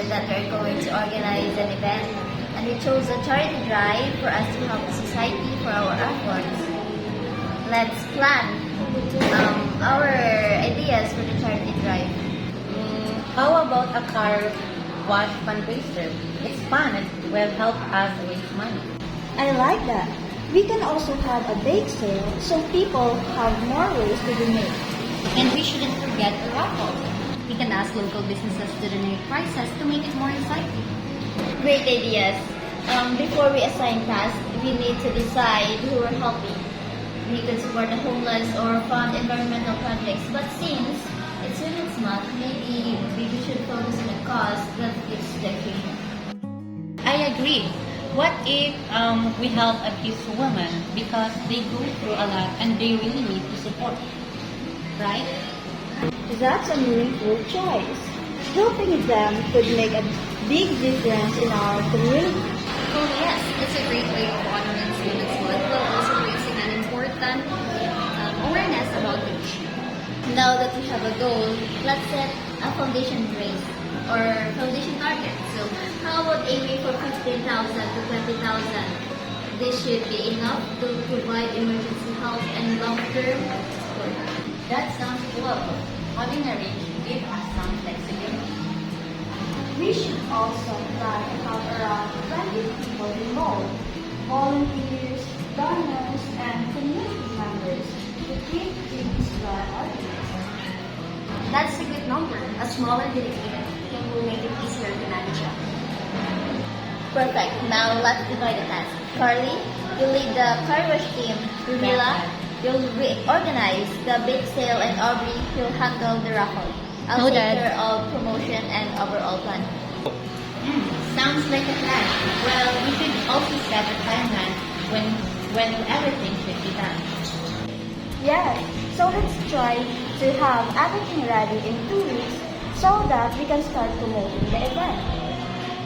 that we're going to organize an event, and we chose a charity drive for us to help the society for our efforts. Let's plan our ideas for the charity drive. How about a car wash fundraiser? It's fun and will help us raise money. I like that. We can also have a bake sale so people have more ways to donate. And we shouldn't forget the raffle. We can ask local businesses to donate prizes to make it more exciting. Great ideas. Before we assign tasks, we need to decide who we're helping. We could support the homeless or fund environmental projects, but since it's Women's Month, maybe we should focus on a cause that gives the occasion. I agree. What if we help abused women because they go through a lot and they really need to support, right? That's a meaningful choice. Helping them could make a big difference in our community. Oh yes, it's a great way of honoring Women's Month while also raising an important awareness about the issue. Now that we have a goal, let's set a foundation raise or foundation target. So how about aiming for 15,000 to 20,000? This should be enough to provide emergency help and long-term support. That sounds doable. Having a range give us some flexibility. We should also plan to have around 20 people involved, volunteers, donors, and community members to keep things well organized. That's a good number. A smaller dedicated team will make it easier to manage up. Perfect. Now let's divide the task. Carly, you lead the car wash team. Rumila, you'll organize the bake sale, and Aubrey, you'll handle the raffle. I'll take care of promotion and overall plan. Sounds like a plan. Well, we should also set a timeline when everything should be done. Yes, so let's try to have everything ready in 2 weeks so that we can start promoting the event.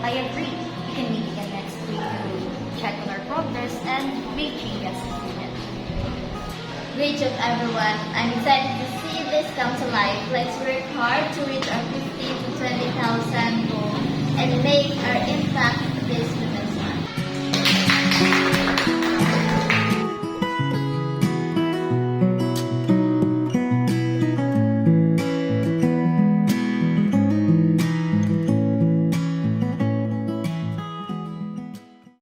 I agree. We can meet again next week to check on our progress and make changes if needed. Great job, everyone. I'm excited to see this come to life. Let's work hard to reach our 15 to 20,000 goal and make our